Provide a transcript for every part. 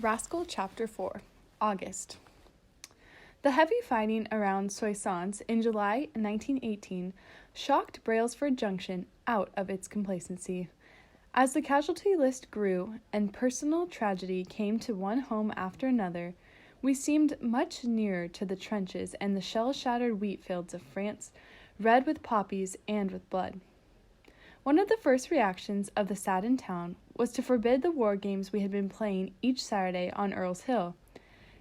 Rascal Chapter 4, August. The heavy fighting around Soissons in July 1918 shocked Brailsford Junction out of its complacency. As the casualty list grew and personal tragedy came to one home after another, we seemed much nearer to the trenches and the shell-shattered wheat fields of France, red with poppies and with blood. One of the first reactions of the saddened town was to forbid the war games we had been playing each Saturday on Earl's Hill.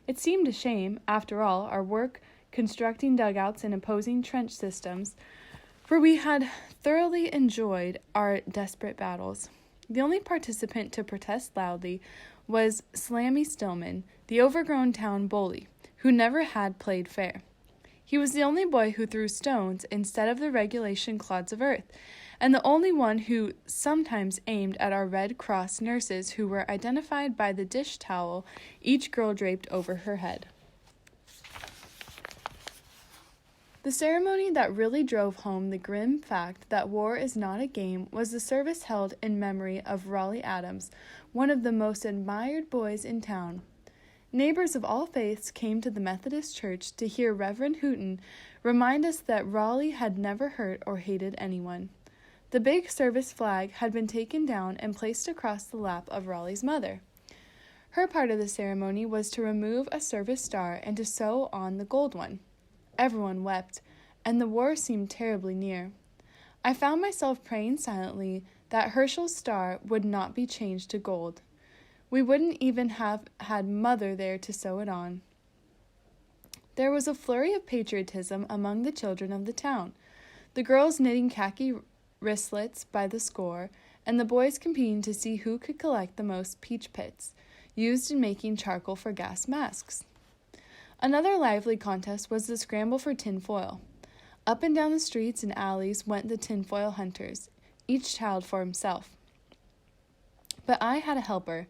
It seemed a shame, after all, our work constructing dugouts and opposing trench systems, for we had thoroughly enjoyed our desperate battles. The only participant to protest loudly was Slammy Stillman, the overgrown town bully, who never had played fair. He was the only boy who threw stones instead of the regulation clods of earth, and the only one who sometimes aimed at our Red Cross nurses who were identified by the dish towel each girl draped over her head. The ceremony that really drove home the grim fact that war is not a game was the service held in memory of Raleigh Adams, one of the most admired boys in town. Neighbors of all faiths came to the Methodist Church to hear Reverend Hooton remind us that Raleigh had never hurt or hated anyone. The big service flag had been taken down and placed across the lap of Raleigh's mother. Her part of the ceremony was to remove a service star and to sew on the gold one. Everyone wept, and the war seemed terribly near. I found myself praying silently that Herschel's star would not be changed to gold. We wouldn't even have had Mother there to sew it on. There was a flurry of patriotism among the children of the town, the girls knitting khaki wristlets by the score, and the boys competing to see who could collect the most peach pits, used in making charcoal for gas masks. Another lively contest was the scramble for tinfoil. Up and down the streets and alleys went the tinfoil hunters, each child for himself. But I had a helper.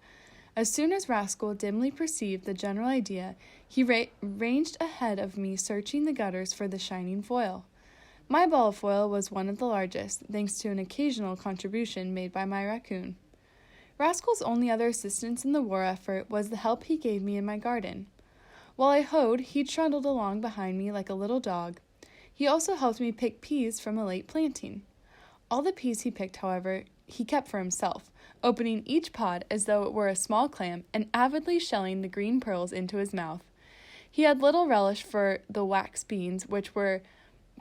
As soon as Rascal dimly perceived the general idea, he ranged ahead of me, searching the gutters for the shining foil. My ball of foil was one of the largest, thanks to an occasional contribution made by my raccoon. Rascal's only other assistance in the war effort was the help he gave me in my garden. While I hoed, he trundled along behind me like a little dog. He also helped me pick peas from a late planting. All the peas he picked, however, he kept for himself, opening each pod as though it were a small clam and avidly shelling the green pearls into his mouth. He had little relish for the wax beans, which were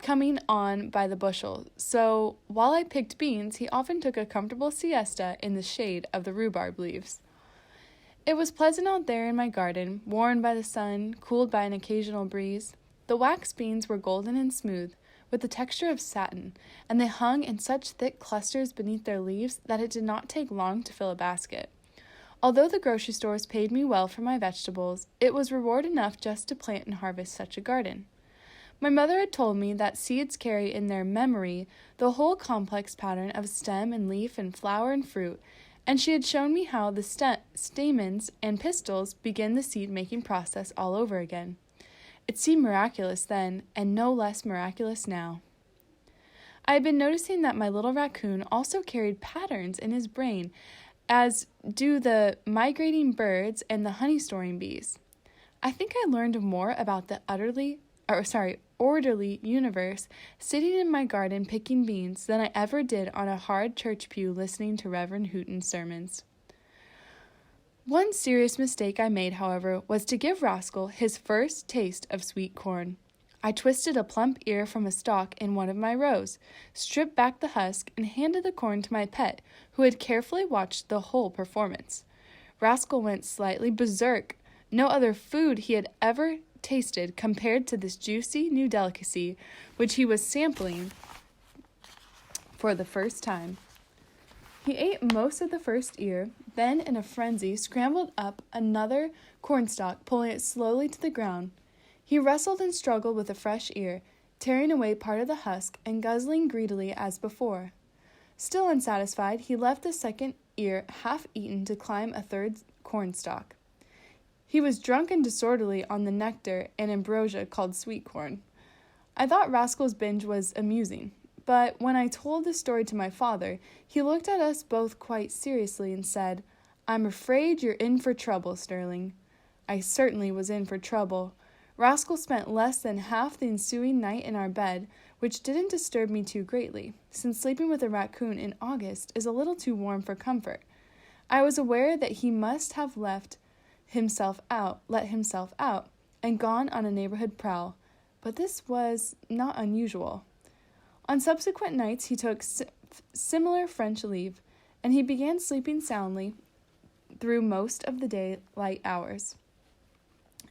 coming on by the bushel, so while I picked beans, he often took a comfortable siesta in the shade of the rhubarb leaves. It was pleasant out there in my garden, warmed by the sun, cooled by an occasional breeze. The wax beans were golden and smooth, with the texture of satin, and they hung in such thick clusters beneath their leaves that it did not take long to fill a basket. Although the grocery stores paid me well for my vegetables, it was reward enough just to plant and harvest such a garden. My mother had told me that seeds carry in their memory the whole complex pattern of stem and leaf and flower and fruit, and she had shown me how the stamens and pistils begin the seed-making process all over again. It seemed miraculous then, and no less miraculous now. I had been noticing that my little raccoon also carried patterns in his brain, as do the migrating birds and the honey-storing bees. I think I learned more about the orderly universe sitting in my garden picking beans than I ever did on a hard church pew listening to Reverend Hooton's sermons. One serious mistake I made, however, was to give Rascal his first taste of sweet corn. I twisted a plump ear from a stalk in one of my rows, stripped back the husk, and handed the corn to my pet, who had carefully watched the whole performance. Rascal went slightly berserk. No other food he had ever tasted compared to this juicy new delicacy, which he was sampling for the first time. He ate most of the first ear, then in a frenzy scrambled up another cornstalk, pulling it slowly to the ground. He wrestled and struggled with a fresh ear, tearing away part of the husk and guzzling greedily as before. Still unsatisfied, he left the second ear half-eaten to climb a third cornstalk. He was drunk and disorderly on the nectar and ambrosia called sweet corn. I thought Rascal's binge was amusing, but when I told the story to my father, he looked at us both quite seriously and said, "I'm afraid you're in for trouble, Sterling." I certainly was in for trouble. Rascal spent less than half the ensuing night in our bed, which didn't disturb me too greatly, since sleeping with a raccoon in August is a little too warm for comfort. I was aware that he must have let himself out, and gone on a neighborhood prowl, but this was not unusual. On subsequent nights he took similar French leave, and he began sleeping soundly through most of the daylight hours.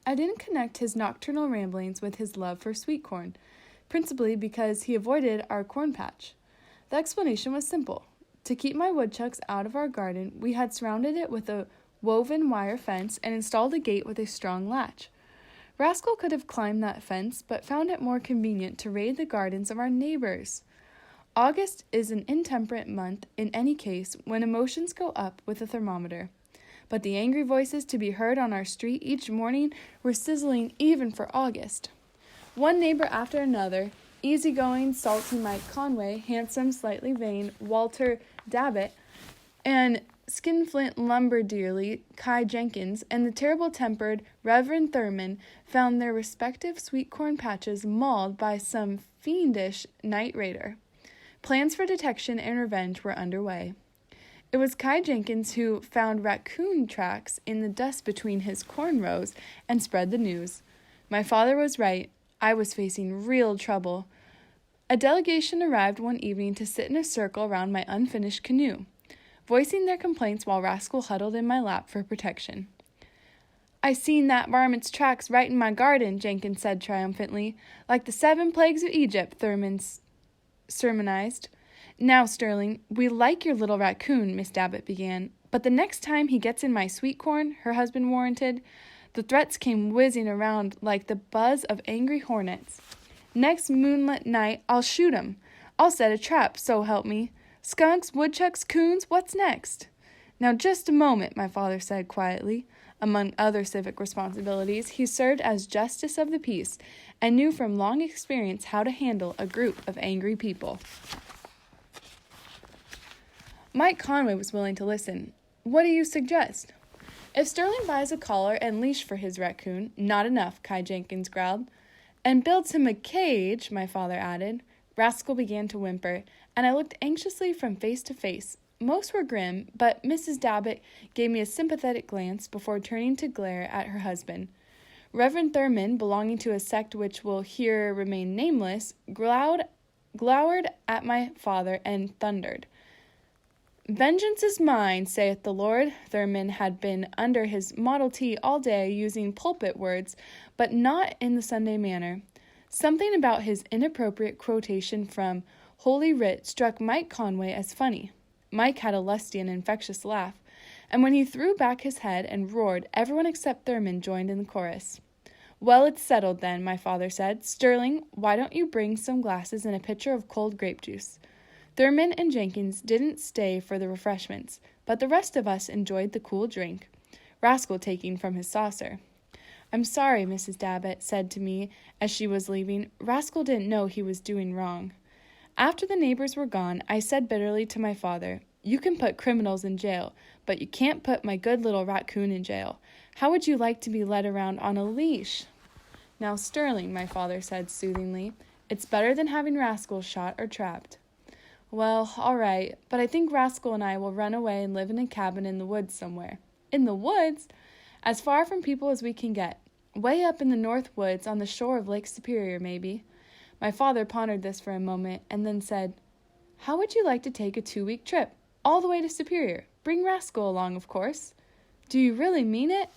I didn't connect his nocturnal ramblings with his love for sweet corn, principally because he avoided our corn patch. The explanation was simple. To keep my woodchucks out of our garden, we had surrounded it with a woven wire fence and installed a gate with a strong latch. Rascal could have climbed that fence, but found it more convenient to raid the gardens of our neighbors. August is an intemperate month in any case, when emotions go up with the thermometer. But the angry voices to be heard on our street each morning were sizzling even for August. One neighbor after another, easygoing, salty Mike Conway, handsome, slightly vain Walter Dabbit, and skinflint lumberdearly Kai Jenkins, and the terrible-tempered Reverend Thurman found their respective sweet corn patches mauled by some fiendish night raider. Plans for detection and revenge were underway. It was Kai Jenkins who found raccoon tracks in the dust between his corn rows and spread the news. My father was right. I was facing real trouble. A delegation arrived one evening to sit in a circle around my unfinished canoe, voicing their complaints while Rascal huddled in my lap for protection. "I seen that varmint's tracks right in my garden," Jenkins said triumphantly. "Like the 7 plagues of Egypt," Thurman sermonized. "Now, Sterling, we like your little raccoon," Miss Dabbit began, "but the next time he gets in my sweet corn," her husband warranted. The threats came whizzing around like the buzz of angry hornets. "Next moonlit night, I'll shoot him. I'll set a trap, so help me. Skunks, woodchucks, coons, what's next?" "Now, just a moment," my father said quietly. Among other civic responsibilities, he served as justice of the peace and knew from long experience how to handle a group of angry people. Mike Conway was willing to listen. "What do you suggest?" "If Sterling buys a collar and leash for his raccoon," "Not enough," Kai Jenkins growled. "And builds him a cage," my father added. Rascal began to whimper, and I looked anxiously from face to face. Most were grim, but Mrs. Dabbit gave me a sympathetic glance before turning to glare at her husband. Reverend Thurman, belonging to a sect which will here remain nameless, glowered at my father and thundered. "Vengeance is mine, saith the Lord." Thurman had been under his Model T all day using pulpit words, but not in the Sunday manner. Something about his inappropriate quotation from Holy Writ struck Mike Conway as funny. Mike had a lusty and infectious laugh, and when he threw back his head and roared, everyone except Thurman joined in the chorus. "Well, it's settled then," my father said. "Sterling, why don't you bring some glasses and a pitcher of cold grape juice?" Thurman and Jenkins didn't stay for the refreshments, but the rest of us enjoyed the cool drink, Rascal taking from his saucer. "I'm sorry," Mrs. Dabbit said to me as she was leaving. "Rascal didn't know he was doing wrong." After the neighbors were gone, I said bitterly to my father, "You can put criminals in jail, but you can't put my good little raccoon in jail. How would you like to be led around on a leash?" "Now, Sterling," my father said soothingly, "it's better than having Rascal shot or trapped." "Well, all right, but I think Rascal and I will run away and live in a cabin in the woods somewhere." "In the woods?" "As far from people as we can get. Way up in the North Woods on the shore of Lake Superior, maybe." My father pondered this for a moment and then said, "How would you like to take a 2-week trip, all the way to Superior? Bring Rascal along, of course." "Do you really mean it?"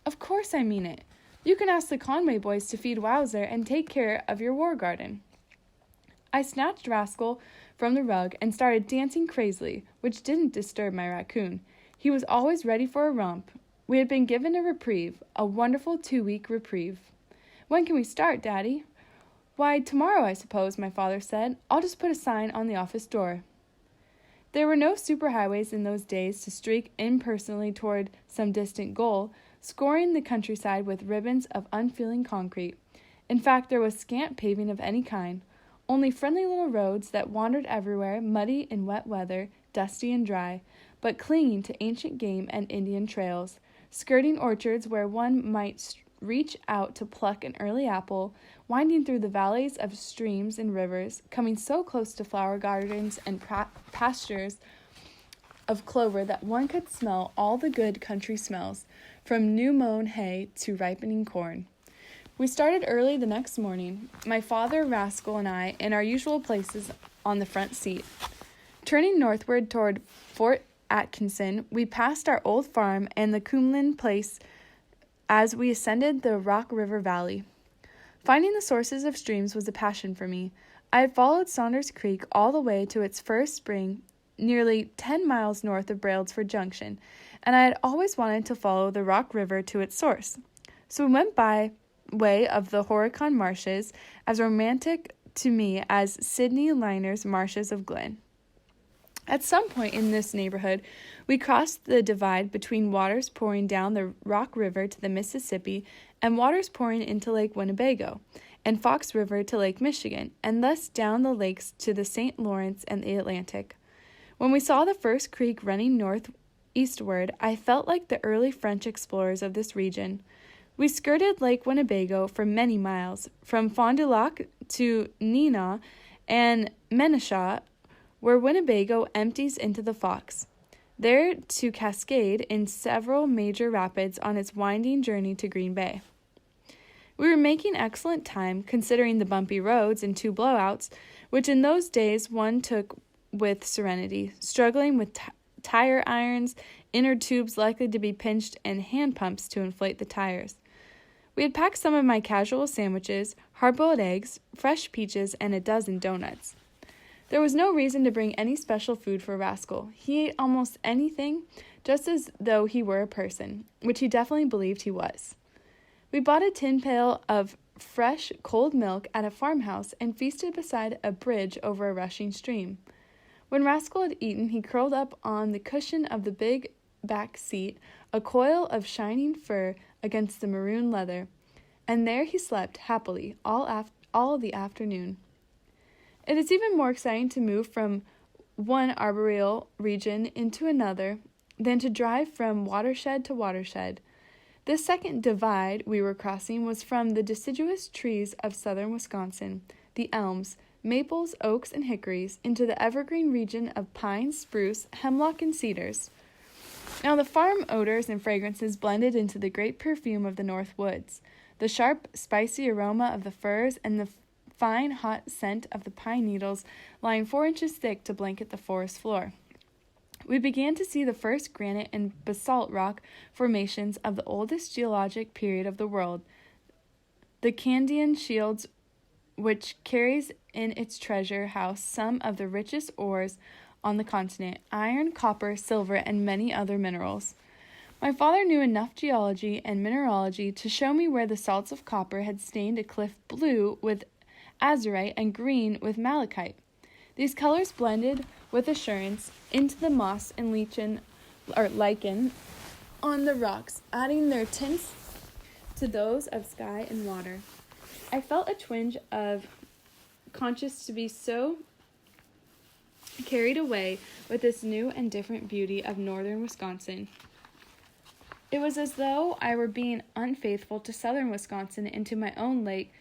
"Of course I mean it. You can ask the Conway boys to feed Wowzer and take care of your war garden." I snatched Rascal from the rug and started dancing crazily, which didn't disturb my raccoon. He was always ready for a romp. We had been given a reprieve, a wonderful 2-week reprieve. "When can we start, Daddy?" "Why, tomorrow, I suppose," my father said. "I'll just put a sign on the office door." There were no superhighways in those days to streak impersonally toward some distant goal, scoring the countryside with ribbons of unfeeling concrete. In fact, there was scant paving of any kind, only friendly little roads that wandered everywhere, muddy in wet weather, dusty and dry, but clinging to ancient game and Indian trails, skirting orchards where one might reach out to pluck an early apple, winding through the valleys of streams and rivers, coming so close to flower gardens and pastures of clover that one could smell all the good country smells, from new-mown hay to ripening corn. We started early the next morning, my father, Rascal, and I, in our usual places on the front seat. Turning northward toward Fort Atkinson, we passed our old farm and the Cumlin place as we ascended the Rock River Valley. Finding the sources of streams was a passion for me. I had followed Saunders Creek all the way to its first spring, nearly 10 miles north of Brailsford Junction, and I had always wanted to follow the Rock River to its source. So we went by way of the Horicon Marshes, as romantic to me as Sidney Liner's Marshes of Glen. At some point in this neighborhood, we crossed the divide between waters pouring down the Rock River to the Mississippi and waters pouring into Lake Winnebago, and Fox River to Lake Michigan, and thus down the lakes to the St. Lawrence and the Atlantic. When we saw the first creek running northeastward, I felt like the early French explorers of this region. We skirted Lake Winnebago for many miles, from Fond du Lac to Neenah and Menasha, where Winnebago empties into the Fox, there to cascade in several major rapids on its winding journey to Green Bay. We were making excellent time, considering the bumpy roads and 2 blowouts, which in those days one took with serenity, struggling with tire irons, inner tubes likely to be pinched, and hand pumps to inflate the tires. We had packed some of my casual sandwiches, hard-boiled eggs, fresh peaches, and a dozen donuts. There was no reason to bring any special food for Rascal. He ate almost anything, just as though he were a person, which he definitely believed he was. We bought a tin pail of fresh, cold milk at a farmhouse and feasted beside a bridge over a rushing stream. When Rascal had eaten, he curled up on the cushion of the big back seat, a coil of shining fur against the maroon leather, and there he slept happily all the afternoon. It is even more exciting to move from one arboreal region into another than to drive from watershed to watershed. This second divide we were crossing was from the deciduous trees of southern Wisconsin, the elms, maples, oaks, and hickories, into the evergreen region of pine, spruce, hemlock, and cedars. Now the farm odors and fragrances blended into the great perfume of the north woods, the sharp, spicy aroma of the firs, and the fine, hot scent of the pine needles lying 4 inches thick to blanket the forest floor. We began to see the first granite and basalt rock formations of the oldest geologic period of the world, the Candian Shields, which carries in its treasure house some of the richest ores on the continent: iron, copper, silver, and many other minerals. My father knew enough geology and mineralogy to show me where the salts of copper had stained a cliff blue with azurite and green with malachite. These colors blended with assurance into the moss and lichen on the rocks, adding their tints to those of sky and water. I felt a twinge of conscience to be so carried away with this new and different beauty of northern Wisconsin. It was as though I were being unfaithful to southern Wisconsin and to my own lake,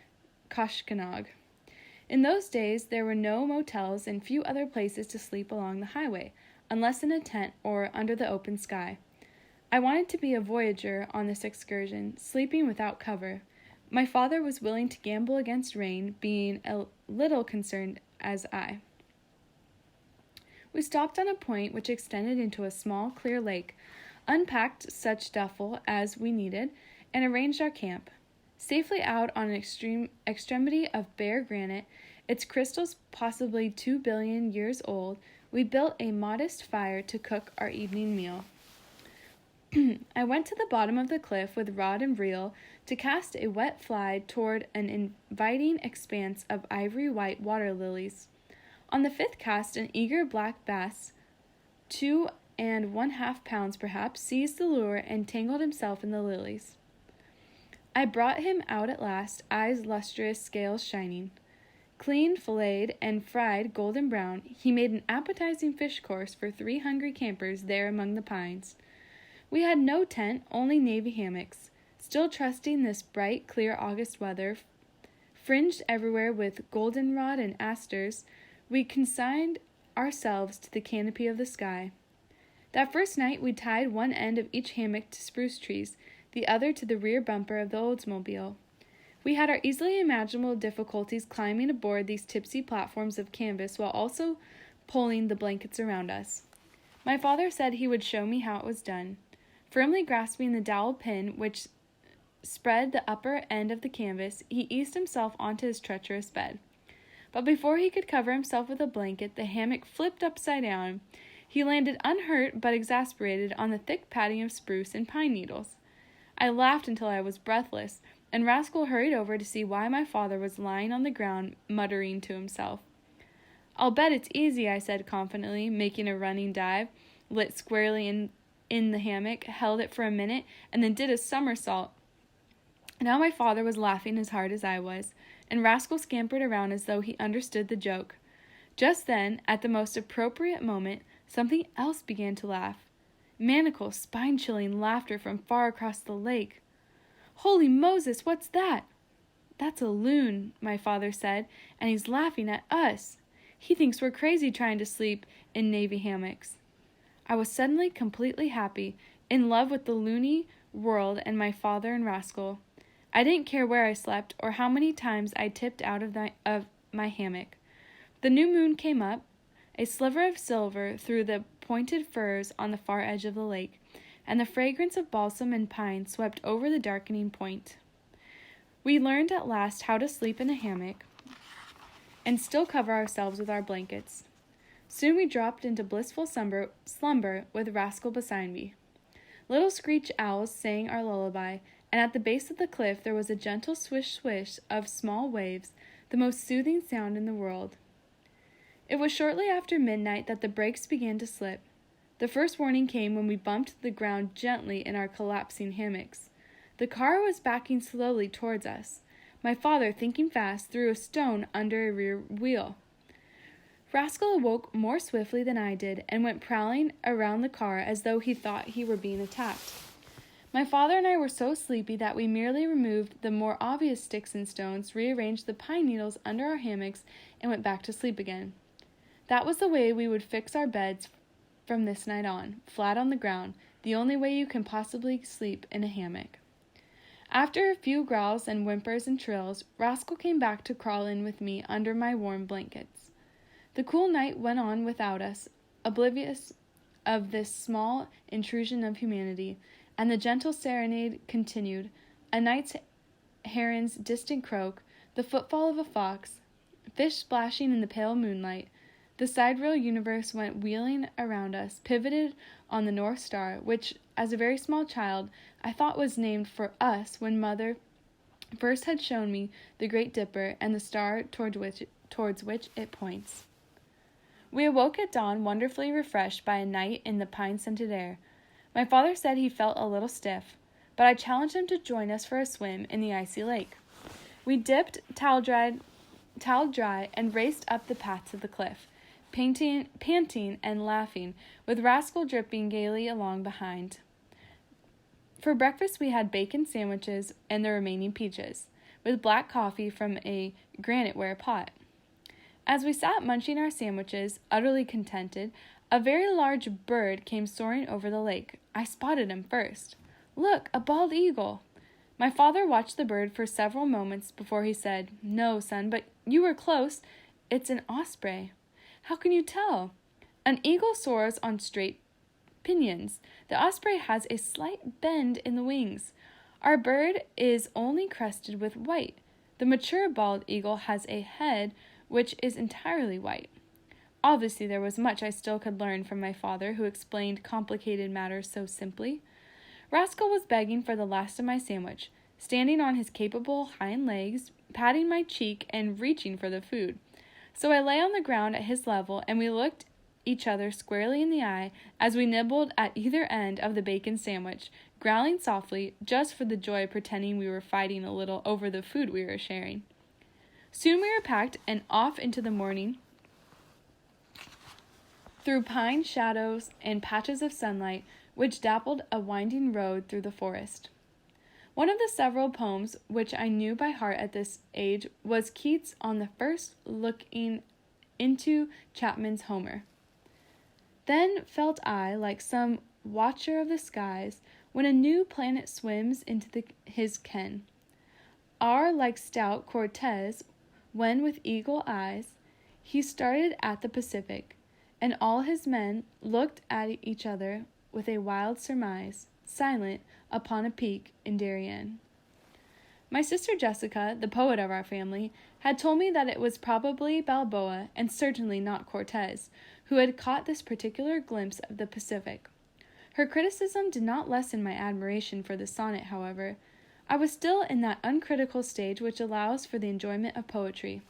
Koshkonong. In those days, there were no motels and few other places to sleep along the highway, unless in a tent or under the open sky. I wanted to be a voyager on this excursion, sleeping without cover. My father was willing to gamble against rain, being a little concerned as I. We stopped on a point which extended into a small, clear lake, unpacked such duffel as we needed, and arranged our camp. Safely out on an extremity of bare granite, its crystals possibly 2 billion years old, we built a modest fire to cook our evening meal. I went to the bottom of the cliff with rod and reel to cast a wet fly toward an inviting expanse of ivory-white water lilies. On the 5th cast, an eager black bass, 2½ pounds perhaps, seized the lure and tangled himself in the lilies. I brought him out at last, eyes lustrous, scales shining. Cleaned, filleted, and fried golden brown, he made an appetizing fish course for 3 hungry campers there among the pines. We had no tent, only navy hammocks. Still trusting this bright, clear August weather, fringed everywhere with goldenrod and asters, we consigned ourselves to the canopy of the sky. That first night we tied one end of each hammock to spruce trees, the other to the rear bumper of the Oldsmobile. We had our easily imaginable difficulties climbing aboard these tipsy platforms of canvas while also pulling the blankets around us. My father said he would show me how it was done. Firmly grasping the dowel pin which spread the upper end of the canvas, he eased himself onto his treacherous bed. But before he could cover himself with a blanket, the hammock flipped upside down. He landed unhurt but exasperated on the thick padding of spruce and pine needles. I laughed until I was breathless, and Rascal hurried over to see why my father was lying on the ground, muttering to himself. "I'll bet it's easy," I said confidently, making a running dive, lit squarely in the hammock, held it for a minute, and then did a somersault. Now my father was laughing as hard as I was, and Rascal scampered around as though he understood the joke. Just then, at the most appropriate moment, something else began to laugh. Maniacal, spine-chilling laughter from far across the lake. "Holy Moses, what's that?" "That's a loon," my father said, "and he's laughing at us. He thinks we're crazy trying to sleep in navy hammocks." I was suddenly completely happy, in love with the loony world and my father and Rascal. I didn't care where I slept or how many times I tipped out of my hammock. The new moon came up, a sliver of silver through the pointed firs on the far edge of the lake, and the fragrance of balsam and pine swept over the darkening point. We learned at last how to sleep in a hammock and still cover ourselves with our blankets. Soon we dropped into blissful slumber with Rascal beside me. Little screech owls sang our lullaby, and at the base of the cliff there was a gentle swish-swish of small waves, the most soothing sound in the world. It was shortly after midnight that the brakes began to slip. The first warning came when we bumped the ground gently in our collapsing hammocks. The car was backing slowly towards us. My father, thinking fast, threw a stone under a rear wheel. Rascal awoke more swiftly than I did and went prowling around the car as though he thought he were being attacked. My father and I were so sleepy that we merely removed the more obvious sticks and stones, rearranged the pine needles under our hammocks, and went back to sleep again. That was the way we would fix our beds from this night on, flat on the ground, the only way you can possibly sleep in a hammock. After a few growls and whimpers and trills, Rascal came back to crawl in with me under my warm blankets. The cool night went on without us, oblivious of this small intrusion of humanity, and the gentle serenade continued, a night heron's distant croak, the footfall of a fox, fish splashing in the pale moonlight. The sidereal universe went wheeling around us, pivoted on the North Star, which, as a very small child, I thought was named for us when Mother first had shown me the Great Dipper and the star towards which it points. We awoke at dawn, wonderfully refreshed by a night in the pine-scented air. My father said he felt a little stiff, but I challenged him to join us for a swim in the icy lake. We dipped, toweled dry, and raced up the path to the cliff, panting and laughing, with Rascal dripping gaily along behind. For breakfast we had bacon sandwiches and the remaining peaches, with black coffee from a granite-ware pot. As we sat munching our sandwiches, utterly contented, a very large bird came soaring over the lake. I spotted him first. "Look, a bald eagle!" My father watched the bird for several moments before he said, "No, son, but you were close. It's an osprey." "How can you tell?" "An eagle soars on straight pinions. The osprey has a slight bend in the wings. Our bird is only crested with white. The mature bald eagle has a head which is entirely white." Obviously, there was much I still could learn from my father, who explained complicated matters so simply. Rascal was begging for the last of my sandwich, standing on his capable hind legs, patting my cheek, and reaching for the food. So I lay on the ground at his level, and we looked each other squarely in the eye as we nibbled at either end of the bacon sandwich, growling softly, just for the joy of pretending we were fighting a little over the food we were sharing. Soon we were packed and off into the morning, through pine shadows and patches of sunlight which dappled a winding road through the forest. One of the several poems which I knew by heart at this age was Keats on the first looking into Chapman's Homer. Then felt I, like some watcher of the skies, when a new planet swims into his ken. Are like stout Cortez, when with eagle eyes he started at the Pacific, and all his men looked at each other with a wild surmise, silent upon a peak in Darien. My sister Jessica, the poet of our family, had told me that it was probably Balboa, and certainly not Cortez, who had caught this particular glimpse of the Pacific. Her criticism did not lessen my admiration for the sonnet, however. I was still in that uncritical stage which allows for the enjoyment of poetry.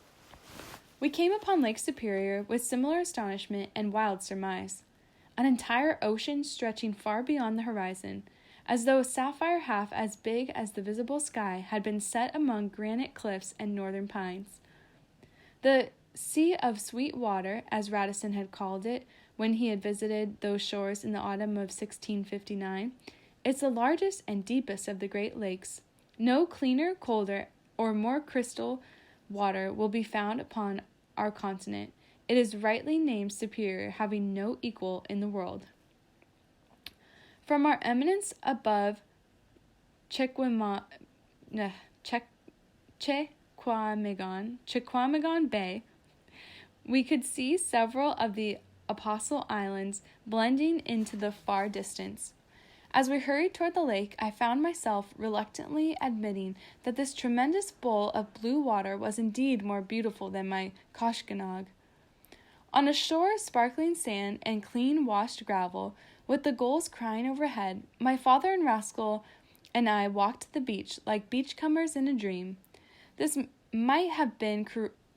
We came upon Lake Superior with similar astonishment and wild surmise. An entire ocean stretching far beyond the horizon, as though a sapphire half as big as the visible sky had been set among granite cliffs and northern pines. The Sea of Sweet Water, as Radisson had called it when he had visited those shores in the autumn of 1659, is the largest and deepest of the great lakes. No cleaner, colder, or more crystal water will be found upon our continent. It is rightly named Superior, having no equal in the world. From our eminence above Chequamegon Bay, we could see several of the Apostle Islands blending into the far distance. As we hurried toward the lake, I found myself reluctantly admitting that this tremendous bowl of blue water was indeed more beautiful than my Koshkonong. On a shore of sparkling sand and clean-washed gravel, with the gulls crying overhead, my father and Rascal and I walked to the beach like beachcombers in a dream. This might have been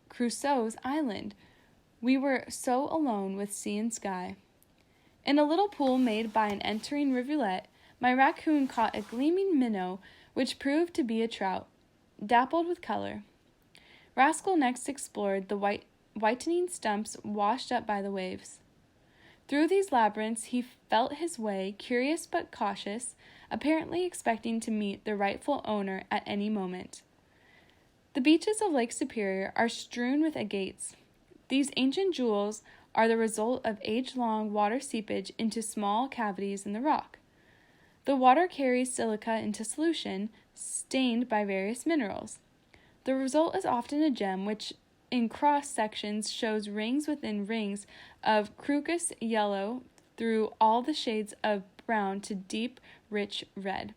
Crusoe's island. We were so alone with sea and sky. In a little pool made by an entering rivulet, my raccoon caught a gleaming minnow, which proved to be a trout, dappled with color. Rascal next explored the whitening stumps washed up by the waves. Through these labyrinths he felt his way, curious but cautious, apparently expecting to meet the rightful owner at any moment. The beaches of Lake Superior are strewn with agates. These ancient jewels are the result of age-long water seepage into small cavities in the rock. The water carries silica into solution, stained by various minerals. The result is often a gem which in cross sections shows rings within rings of crocus yellow through all the shades of brown to deep, rich red.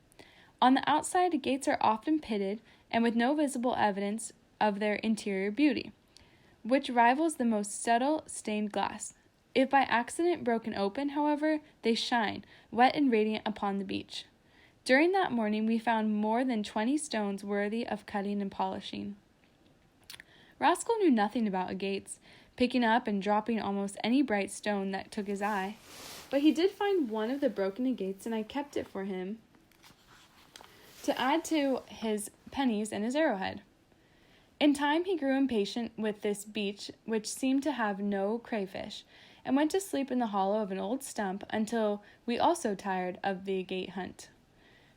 On the outside, gates are often pitted and with no visible evidence of their interior beauty, which rivals the most subtle stained glass. If by accident broken open, however, they shine, wet and radiant, upon the beach. During that morning we found more than 20 stones worthy of cutting and polishing. Rascal knew nothing about agates, picking up and dropping almost any bright stone that took his eye, but he did find one of the broken agates, and I kept it for him to add to his pennies and his arrowhead. In time he grew impatient with this beach, which seemed to have no crayfish, and went to sleep in the hollow of an old stump until we also tired of the agate hunt.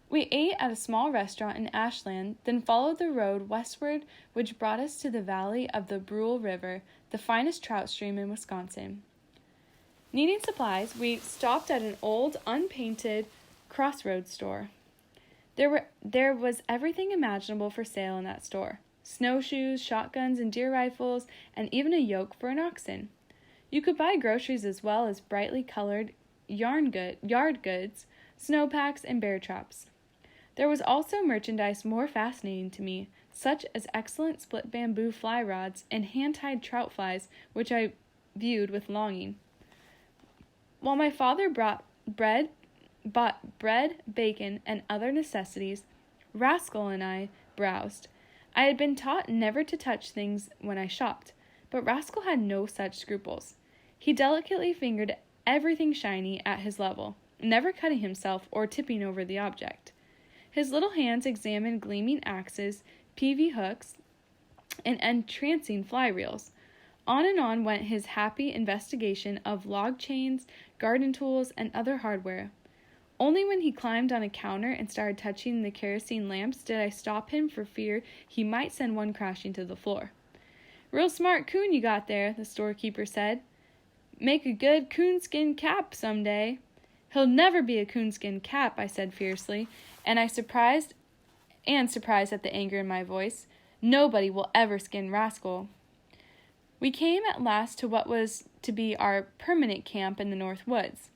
We ate at a small restaurant in Ashland, then followed the road westward, which brought us to the valley of the Brule River, the finest trout stream in Wisconsin. Needing supplies, we stopped at an old, unpainted crossroads store. There was everything imaginable for sale in that store: snowshoes, shotguns, and deer rifles, and even a yoke for an oxen. You could buy groceries as well as brightly colored yard goods, snowpacks, and bear traps. There was also merchandise more fascinating to me, such as excellent split bamboo fly rods and hand-tied trout flies, which I viewed with longing. While my father bought bread, bacon, and other necessities, Rascal and I browsed. I had been taught never to touch things when I shopped, but Rascal had no such scruples. He delicately fingered everything shiny at his level, never cutting himself or tipping over the object. His little hands examined gleaming axes, peavy hooks, and entrancing fly reels. On and on went his happy investigation of log chains, garden tools, and other hardware. Only when he climbed on a counter and started touching the kerosene lamps did I stop him for fear he might send one crashing to the floor. "Real smart coon you got there," the storekeeper said. "Make a good coonskin cap some day." "He'll never be a coonskin cap," I said fiercely, and surprised at the anger in my voice. "Nobody will ever skin Rascal." We came at last to what was to be our permanent camp in the North Woods.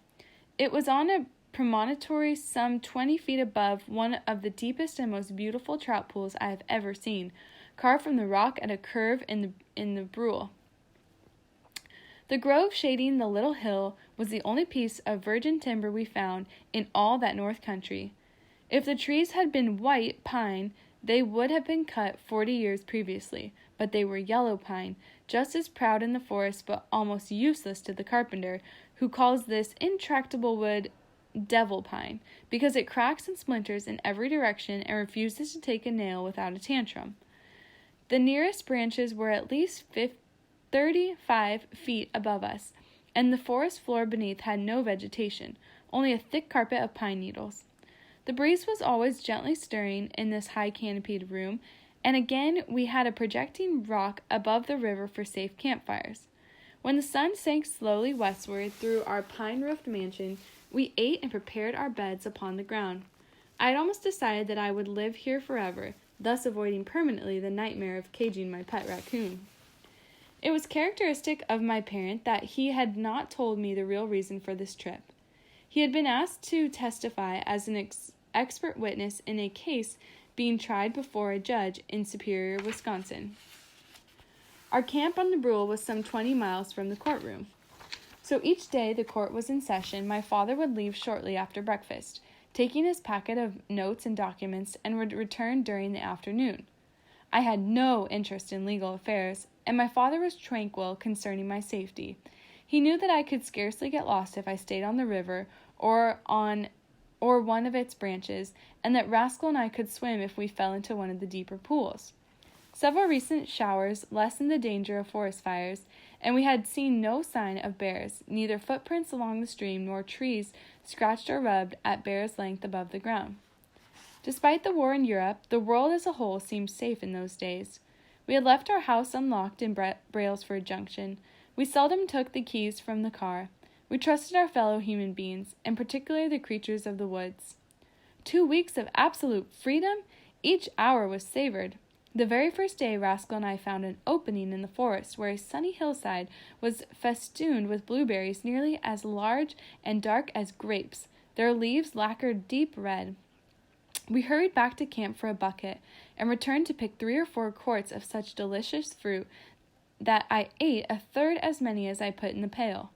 It was on a promontory some 20 feet above one of the deepest and most beautiful trout pools I have ever seen, carved from the rock at a curve in the Brule. The grove shading the little hill was the only piece of virgin timber we found in all that north country. If the trees had been white pine, they would have been cut 40 years previously, but they were yellow pine, just as proud in the forest but almost useless to the carpenter, who calls this intractable wood devil pine, because it cracks and splinters in every direction and refuses to take a nail without a tantrum. The nearest branches were at least 35 feet above us, and the forest floor beneath had no vegetation, only a thick carpet of pine needles. The breeze was always gently stirring in this high-canopied room, and again we had a projecting rock above the river for safe campfires. When the sun sank slowly westward through our pine-roofed mansion, we ate and prepared our beds upon the ground. I had almost decided that I would live here forever, thus avoiding permanently the nightmare of caging my pet raccoon. It was characteristic of my parent that he had not told me the real reason for this trip. He had been asked to testify as an expert witness in a case being tried before a judge in Superior, Wisconsin. Our camp on the Brule was some 20 miles from the courtroom. So each day the court was in session, my father would leave shortly after breakfast, taking his packet of notes and documents, and would return during the afternoon. I had no interest in legal affairs, and my father was tranquil concerning my safety. He knew that I could scarcely get lost if I stayed on the river or one of its branches, and that Rascal and I could swim if we fell into one of the deeper pools. Several recent showers lessened the danger of forest fires, and we had seen no sign of bears, neither footprints along the stream nor trees scratched or rubbed at bear's length above the ground. Despite the war in Europe, the world as a whole seemed safe in those days. We had left our house unlocked in Brailsford Junction. We seldom took the keys from the car. We trusted our fellow human beings, and particularly the creatures of the woods. 2 weeks of absolute freedom! Each hour was savored. The very first day, Rascal and I found an opening in the forest where a sunny hillside was festooned with blueberries nearly as large and dark as grapes, their leaves lacquered deep red. We hurried back to camp for a bucket, and returned to pick 3 or 4 quarts of such delicious fruit that I ate a third as many as I put in the pail.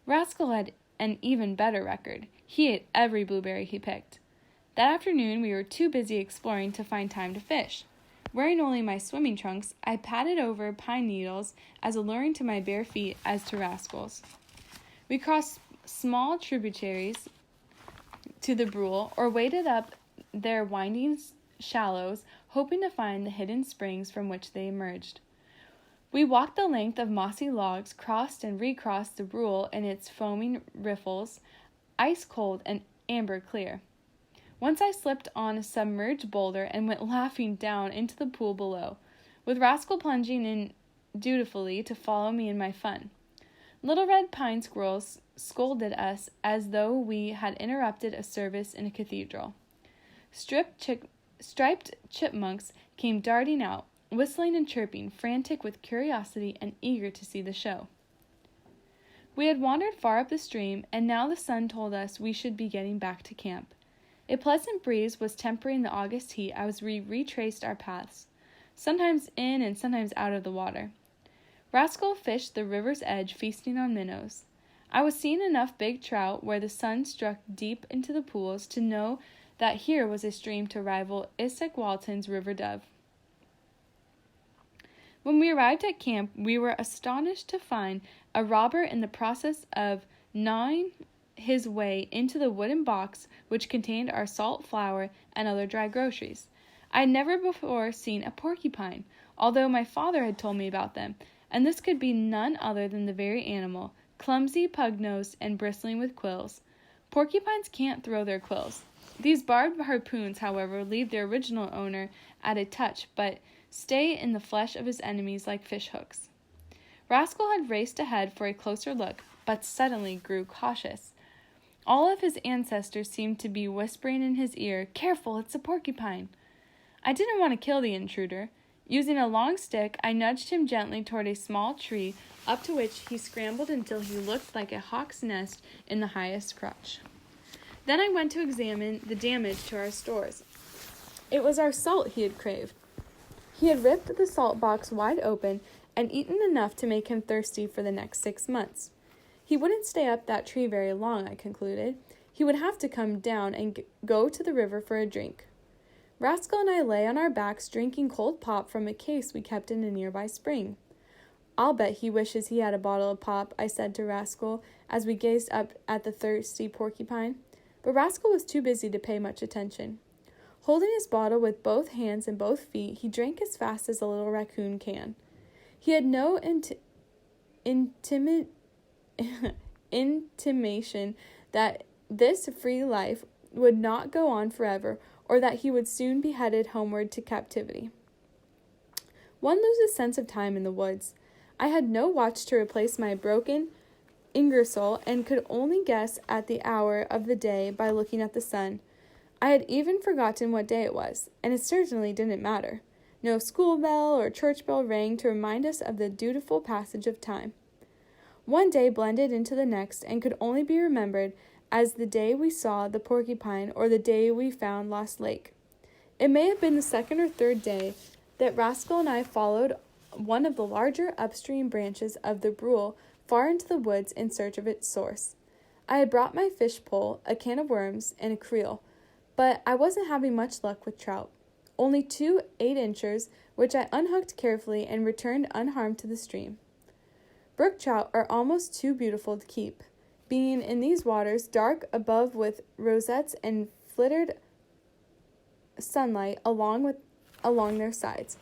Rascal had an even better record. He ate every blueberry he picked. That afternoon we were too busy exploring to find time to fish. Wearing only my swimming trunks, I padded over pine needles as alluring to my bare feet as to Rascal's. We crossed small tributaries to the Brule, or waded up their winding shallows, hoping to find the hidden springs from which they emerged. We walked the length of mossy logs, crossed and recrossed the Brule in its foaming riffles, ice cold and amber clear. Once I slipped on a submerged boulder and went laughing down into the pool below, with Rascal plunging in dutifully to follow me in my fun. Little red pine squirrels scolded us as though we had interrupted a service in a cathedral. Striped chipmunks came darting out, whistling and chirping, frantic with curiosity and eager to see the show. We had wandered far up the stream, and now the sun told us we should be getting back to camp. A pleasant breeze was tempering the August heat as we retraced our paths, sometimes in and sometimes out of the water. Rascal fished the river's edge, feasting on minnows. I was seeing enough big trout where the sun struck deep into the pools to know that here was a stream to rival Isak Walton's River Dove. When we arrived at camp, we were astonished to find a robber in the process of gnawing his way into the wooden box which contained our salt, flour, and other dry groceries. I had never before seen a porcupine, although my father had told me about them, and this could be none other than the very animal, clumsy, pug-nosed, and bristling with quills. Porcupines can't throw their quills. These barbed harpoons, however, leave their original owner at a touch, but stay in the flesh of his enemies like fish hooks. Rascal had raced ahead for a closer look, but suddenly grew cautious. All of his ancestors seemed to be whispering in his ear, "Careful, it's a porcupine." I didn't want to kill the intruder. Using a long stick, I nudged him gently toward a small tree, up to which he scrambled until he looked like a hawk's nest in the highest crotch. Then I went to examine the damage to our stores. It was our salt he had craved. He had ripped the salt box wide open and eaten enough to make him thirsty for the next 6 months. He wouldn't stay up that tree very long, I concluded. He would have to come down and go to the river for a drink. Rascal and I lay on our backs drinking cold pop from a case we kept in a nearby spring. "I'll bet he wishes he had a bottle of pop," I said to Rascal as we gazed up at the thirsty porcupine. But Rascal was too busy to pay much attention. Holding his bottle with both hands and both feet, he drank as fast as a little raccoon can. He had no intimation that this free life would not go on forever, or that he would soon be headed homeward to captivity. One loses sense of time in the woods. I had no watch to replace my broken Ingersoll and could only guess at the hour of the day by looking at the sun. I had even forgotten what day it was, and it certainly didn't matter. No school bell or church bell rang to remind us of the dutiful passage of time. One day blended into the next and could only be remembered as the day we saw the porcupine or the day we found Lost Lake. It may have been the second or third day that Rascal and I followed one of the larger upstream branches of the Brule far into the woods in search of its source. I had brought my fish pole, a can of worms, and a creel, but I wasn't having much luck with trout. Only 2 8-inchers, which I unhooked carefully and returned unharmed to the stream. Brook trout are almost too beautiful to keep, being in these waters dark above with rosettes and flittered sunlight along their sides,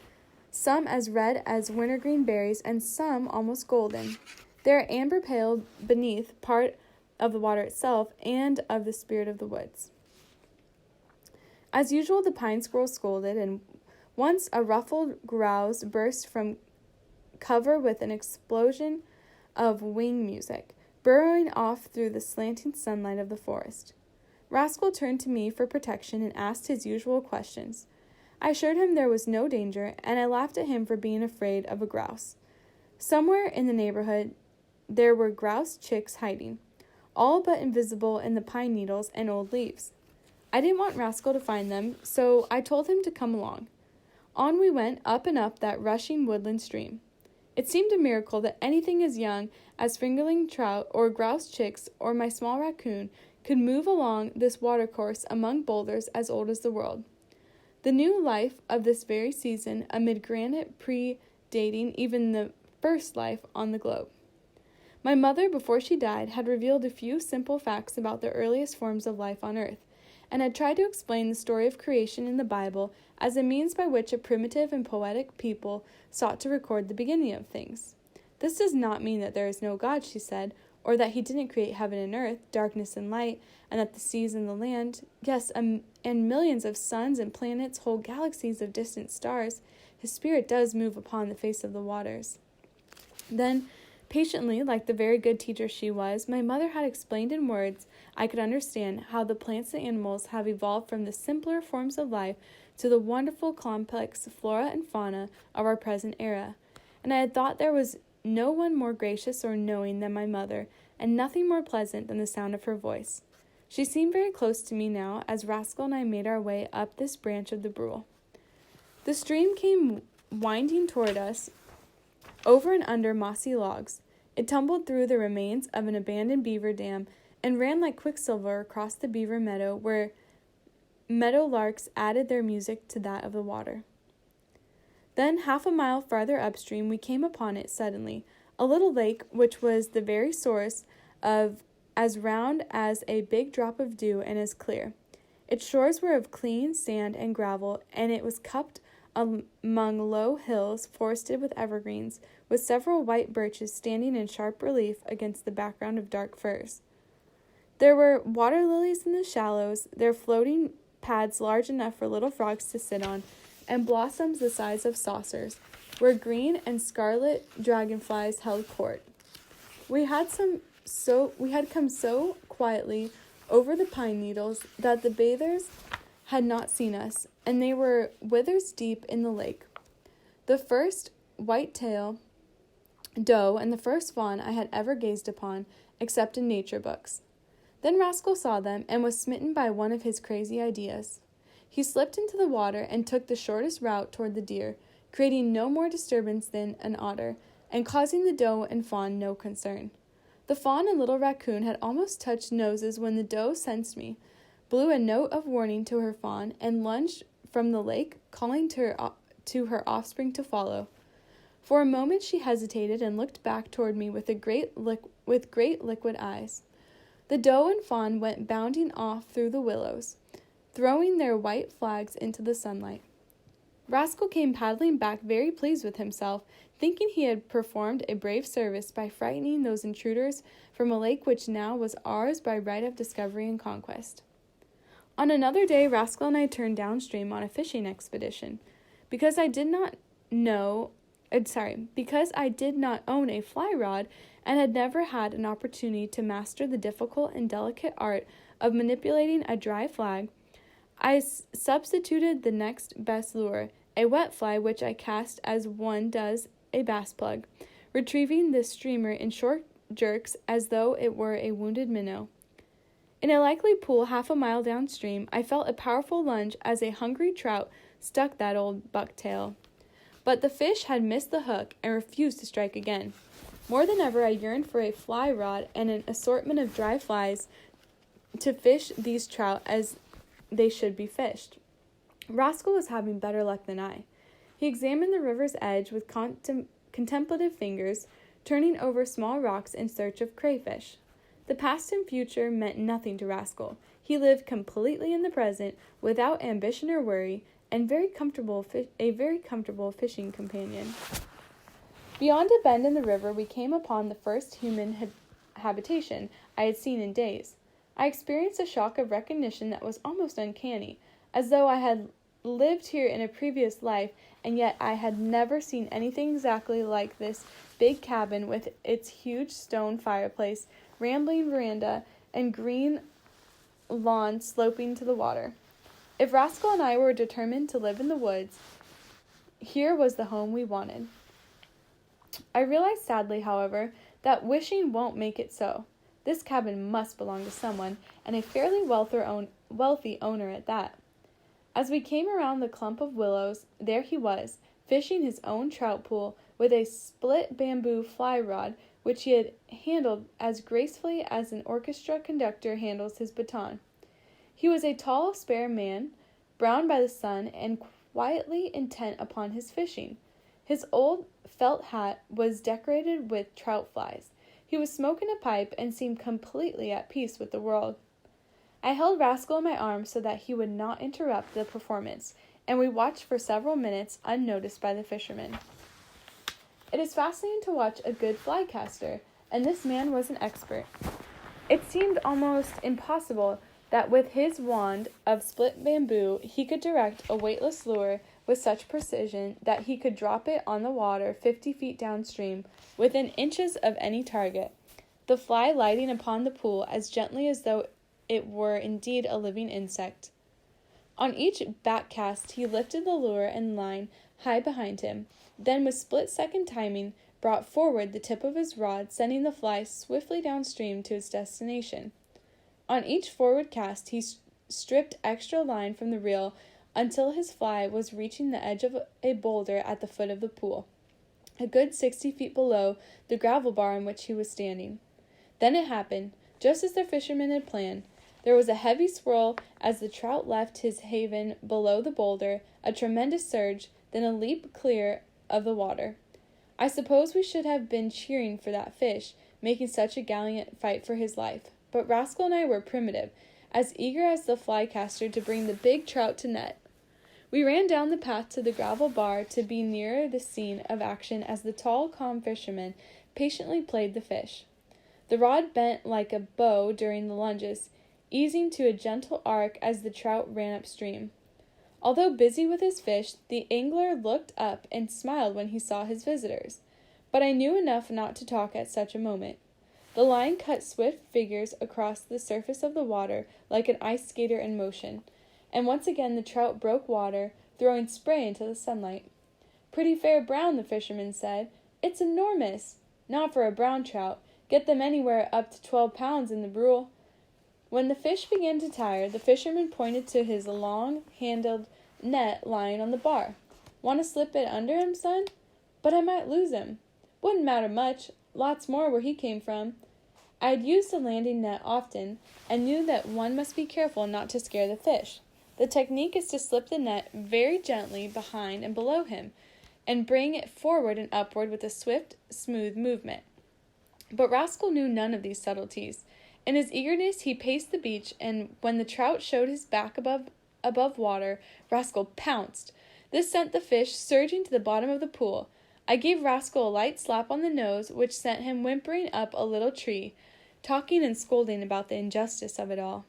some as red as wintergreen berries and some almost golden. They are amber pale beneath, part of the water itself and of the spirit of the woods. As usual, the pine squirrel scolded, and once a ruffled grouse burst from cover with an explosion of wing music, burrowing off through the slanting sunlight of the forest. Rascal turned to me for protection and asked his usual questions. I assured him there was no danger, and I laughed at him for being afraid of a grouse. Somewhere in the neighborhood there were grouse chicks hiding, all but invisible in the pine needles and old leaves. I didn't want Rascal to find them, so I told him to come along. On we went, up and up that rushing woodland stream. It seemed a miracle that anything as young as fingerling trout or grouse chicks or my small raccoon could move along this watercourse among boulders as old as the world. The new life of this very season amid granite predating even the first life on the globe. My mother, before she died, had revealed a few simple facts about the earliest forms of life on earth, and had tried to explain the story of creation in the Bible as a means by which a primitive and poetic people sought to record the beginning of things. This does not mean that there is no God, she said, or that he didn't create heaven and earth, darkness and light, and that the seas and the land, yes, and millions of suns and planets, whole galaxies of distant stars. His spirit does move upon the face of the waters. Then, patiently, like the very good teacher she was, my mother had explained in words I could understand how the plants and animals have evolved from the simpler forms of life to the wonderful complex flora and fauna of our present era. And I had thought there was no one more gracious or knowing than my mother, and nothing more pleasant than the sound of her voice. She seemed very close to me now as Rascal and I made our way up this branch of the Brule. The stream came winding toward us over and under mossy logs. It tumbled through the remains of an abandoned beaver dam and ran like quicksilver across the beaver meadow where meadow larks added their music to that of the water. Then, half a mile farther upstream, we came upon it suddenly, a little lake which was the very source of as round as a big drop of dew and as clear. Its shores were of clean sand and gravel, and it was cupped among low hills forested with evergreens, with several white birches standing in sharp relief against the background of dark firs. There were water lilies in the shallows, their floating pads large enough for little frogs to sit on, and blossoms the size of saucers, where green and scarlet dragonflies held court. We had come so quietly over the pine needles that the bathers had not seen us, and they were withers deep in the lake. The first white-tailed doe and the first fawn I had ever gazed upon, except in nature books. Then Rascal saw them and was smitten by one of his crazy ideas. He slipped into the water and took the shortest route toward the deer, creating no more disturbance than an otter, and causing the doe and fawn no concern. The fawn and little raccoon had almost touched noses when the doe sensed me, blew a note of warning to her fawn, and lunged from the lake, calling to her offspring to follow. For a moment she hesitated and looked back toward me with great liquid eyes. The doe and fawn went bounding off through the willows, throwing their white flags into the sunlight. Rascal came paddling back very pleased with himself, thinking he had performed a brave service by frightening those intruders from a lake which now was ours by right of discovery and conquest. On another day, Rascal and I turned downstream on a fishing expedition. Because I did not own a fly rod and had never had an opportunity to master the difficult and delicate art of manipulating a dry flag, I substituted the next best lure, a wet fly which I cast as one does a bass plug, retrieving the streamer in short jerks as though it were a wounded minnow. In a likely pool half a mile downstream, I felt a powerful lunge as a hungry trout stuck that old bucktail. But the fish had missed the hook and refused to strike again. More than ever, I yearned for a fly rod and an assortment of dry flies to fish these trout as they should be fished. Rascal was having better luck than I. He examined the river's edge with contemplative fingers, turning over small rocks in search of crayfish. The past and future meant nothing to Rascal. He lived completely in the present, without ambition or worry, and a very comfortable fishing companion. Beyond a bend in the river, we came upon the first human habitation I had seen in days. I experienced a shock of recognition that was almost uncanny, as though I had lived here in a previous life, and yet I had never seen anything exactly like this big cabin with its huge stone fireplace, rambling veranda, and green lawn sloping to the water. If Rascal and I were determined to live in the woods, here was the home we wanted. I realized sadly, however, that wishing won't make it so. This cabin must belong to someone, and a fairly wealthy owner at that. As we came around the clump of willows, there he was, fishing his own trout pool with a split bamboo fly rod which he had handled as gracefully as an orchestra conductor handles his baton. He was a tall, spare man, browned by the sun, and quietly intent upon his fishing. His old felt hat was decorated with trout flies. He was smoking a pipe and seemed completely at peace with the world. I held Rascal in my arms so that he would not interrupt the performance, and we watched for several minutes unnoticed by the fishermen. It is fascinating to watch a good fly caster, and this man was an expert. It seemed almost impossible that with his wand of split bamboo he could direct a weightless lure with such precision that he could drop it on the water 50 feet downstream, within inches of any target, the fly lighting upon the pool as gently as though it were indeed a living insect. On each backcast he lifted the lure and line high behind him, then with split-second timing brought forward the tip of his rod, sending the fly swiftly downstream to its destination. On each forward cast he stripped extra line from the reel until his fly was reaching the edge of a boulder at the foot of the pool, a good 60 feet below the gravel bar on which he was standing. Then it happened, just as the fisherman had planned. There was a heavy swirl as the trout left his haven below the boulder, a tremendous surge, then a leap clear of the water. I suppose we should have been cheering for that fish, making such a gallant fight for his life. But Rascal and I were primitive, as eager as the fly caster to bring the big trout to net. We ran down the path to the gravel bar to be nearer the scene of action as the tall, calm fisherman patiently played the fish. The rod bent like a bow during the lunges, easing to a gentle arc as the trout ran upstream. Although busy with his fish, the angler looked up and smiled when he saw his visitors, but I knew enough not to talk at such a moment. The line cut swift figures across the surface of the water like an ice skater in motion, and once again the trout broke water, throwing spray into the sunlight. "Pretty fair brown," the fisherman said. "It's enormous." "Not for a brown trout. Get them anywhere up to 12 pounds in the rule." When the fish began to tire, the fisherman pointed to his long-handled net lying on the bar. "Want to slip it under him, son?" "But I might lose him." "Wouldn't matter much. Lots more where he came from." I had used a landing net often, and knew that one must be careful not to scare the fish. The technique is to slip the net very gently behind and below him, and bring it forward and upward with a swift, smooth movement. But Rascal knew none of these subtleties. In his eagerness, he paced the beach, and when the trout showed his back above water, Rascal pounced. This sent the fish surging to the bottom of the pool. I gave Rascal a light slap on the nose, which sent him whimpering up a little tree, talking and scolding about the injustice of it all.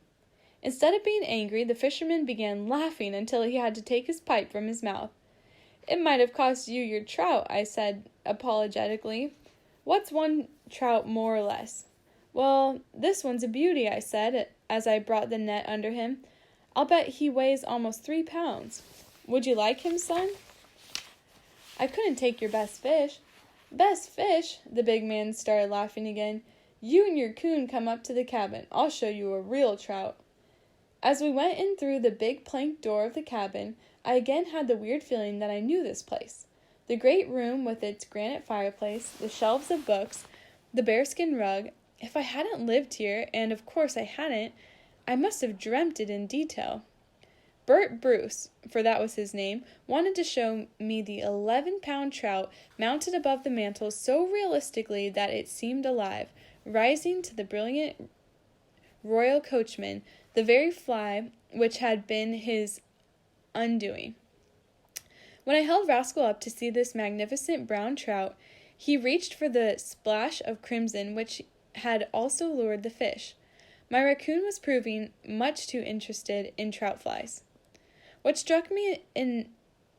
Instead of being angry, the fisherman began laughing until he had to take his pipe from his mouth. "It might have cost you your trout," I said apologetically. "What's one trout more or less?" "Well, this one's a beauty," I said, as I brought the net under him. "I'll bet he weighs almost 3 pounds. Would you like him, son?" "I couldn't take your best fish." "Best fish?" The big man started laughing again. "You and your coon come up to the cabin. I'll show you a real trout." As we went in through the big plank door of the cabin, I again had the weird feeling that I knew this place. The great room with its granite fireplace, the shelves of books, the bearskin rug. If I hadn't lived here, and of course I hadn't, I must have dreamt it in detail. Bert Bruce, for that was his name, wanted to show me the 11-pound trout mounted above the mantel so realistically that it seemed alive, rising to the brilliant royal coachman, the very fly which had been his undoing. When I held Rascal up to see this magnificent brown trout, he reached for the splash of crimson which had also lured the fish. My raccoon was proving much too interested in trout flies. What struck me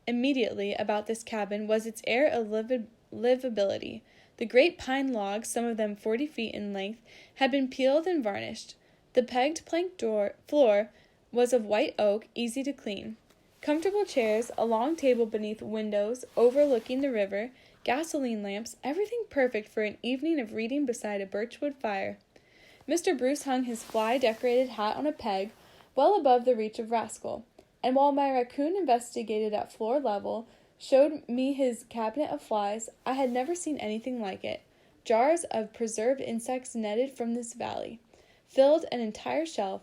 immediately about this cabin was its air of livability. The great pine logs, some of them 40 feet in length, had been peeled and varnished. The pegged plank floor was of white oak, easy to clean. Comfortable chairs, a long table beneath windows overlooking the river, gasoline lamps, everything perfect for an evening of reading beside a birchwood fire. Mr. Bruce hung his fly-decorated hat on a peg, well above the reach of Rascal, and while my raccoon investigated at floor level, showed me his cabinet of flies, I had never seen anything like it. Jars of preserved insects netted from this valley filled an entire shelf.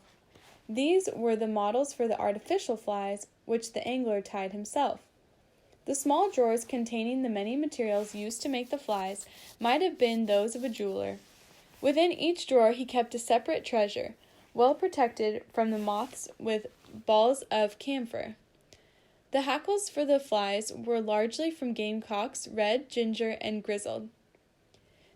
These were the models for the artificial flies, which the angler tied himself. The small drawers containing the many materials used to make the flies might have been those of a jeweler. Within each drawer he kept a separate treasure, well protected from the moths with balls of camphor. The hackles for the flies were largely from gamecocks, red, ginger, and grizzled.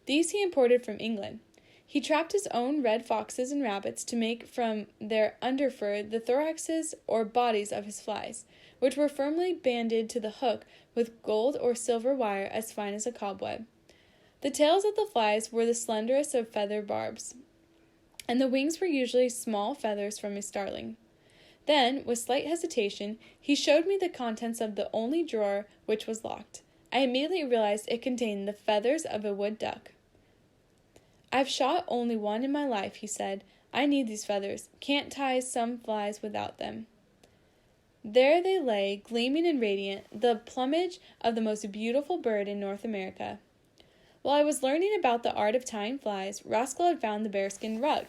These he imported from England. He trapped his own red foxes and rabbits to make from their underfur the thoraxes or bodies of his flies, which were firmly banded to the hook with gold or silver wire as fine as a cobweb. The tails of the flies were the slenderest of feather barbs, and the wings were usually small feathers from a starling. Then, with slight hesitation, he showed me the contents of the only drawer which was locked. I immediately realized it contained the feathers of a wood duck. "I've shot only one in my life," he said. "I need these feathers. Can't tie some flies without them." There they lay, gleaming and radiant, the plumage of the most beautiful bird in North America. While I was learning about the art of tying flies, Rascal had found the bearskin rug.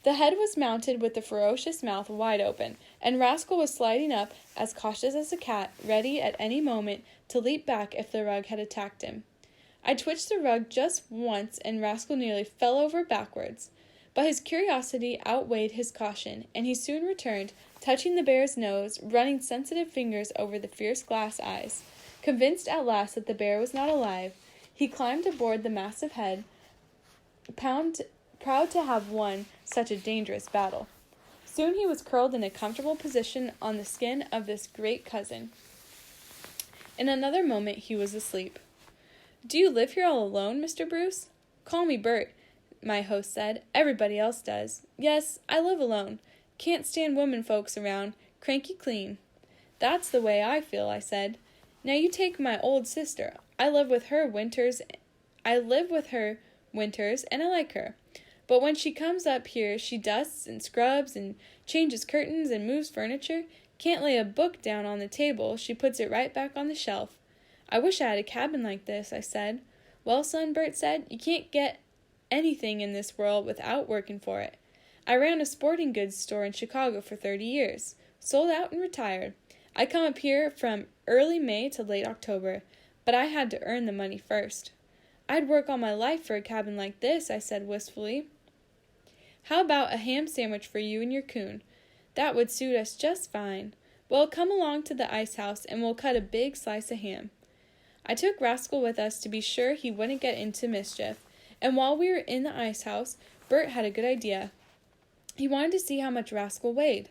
The head was mounted with the ferocious mouth wide open, and Rascal was sliding up, as cautious as a cat, ready at any moment to leap back if the rug had attacked him. I twitched the rug just once, and Rascal nearly fell over backwards. But his curiosity outweighed his caution, and he soon returned touching the bear's nose, running sensitive fingers over the fierce glass eyes. Convinced at last that the bear was not alive, he climbed aboard the massive head, proud to have won such a dangerous battle. Soon he was curled in a comfortable position on the skin of this great cousin. In another moment he was asleep. "Do you live here all alone, Mr. Bruce?" "Call me Bert," my host said. "Everybody else does. Yes, I live alone. Can't stand women folks around. Cranky clean." "That's the way I feel," I said. "Now you take my old sister. I live with her winters, and I like her. But when she comes up here, she dusts and scrubs and changes curtains and moves furniture. Can't lay a book down on the table. She puts it right back on the shelf." "I wish I had a cabin like this," I said. "Well, son," Bert said, "you can't get anything in this world without working for it. I ran a sporting goods store in Chicago for 30 years. Sold out and retired. I come up here from early May to late October, but I had to earn the money first." "I'd work all my life for a cabin like this," I said wistfully. "How about a ham sandwich for you and your coon? That would suit us just fine. Well, come along to the ice house and we'll cut a big slice of ham." I took Rascal with us to be sure he wouldn't get into mischief, and while we were in the ice house, Bert had a good idea. He wanted to see how much Rascal weighed.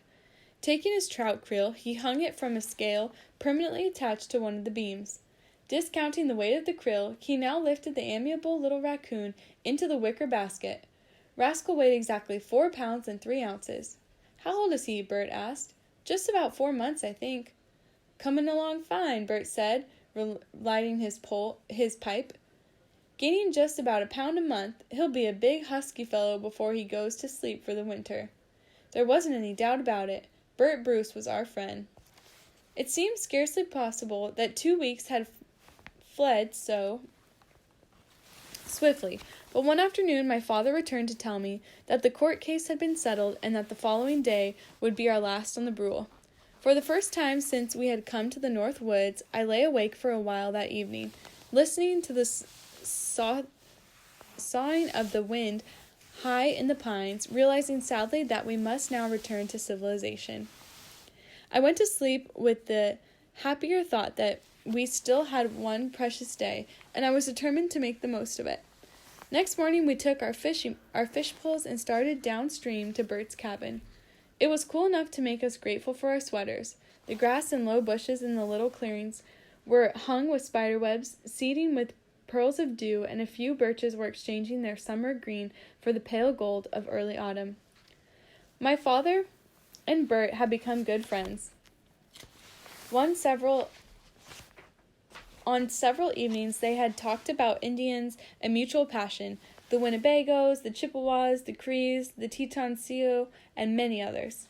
Taking his trout creel, he hung it from a scale permanently attached to one of the beams. Discounting the weight of the creel, he now lifted the amiable little raccoon into the wicker basket. Rascal weighed exactly 4 pounds and 3 ounces. "How old is he?" Bert asked. "Just about 4 months, I think." "Coming along fine," Bert said, lighting his pipe. "Gaining just about a pound a month. He'll be a big husky fellow before he goes to sleep for the winter." There wasn't any doubt about it. Bert Bruce was our friend. It seemed scarcely possible that 2 weeks had fled so swiftly, but one afternoon my father returned to tell me that the court case had been settled and that the following day would be our last on the Brule. For the first time since we had come to the North Woods, I lay awake for a while that evening, listening to the sawing of the wind high in the pines, realizing sadly that we must now return to civilization. I went to sleep with the happier thought that we still had one precious day, and I was determined to make the most of it. Next morning we took our fish poles and started downstream to Bert's cabin. It was cool enough to make us grateful for our sweaters. The grass and low bushes in the little clearings were hung with spider webs, seeding with pearls of dew, and a few birches were exchanging their summer green for the pale gold of early autumn. My father and Bert had become good friends. On several evenings they had talked about Indians and mutual passion, the Winnebagos, the Chippewas, the Crees, the Teton Sioux, and many others.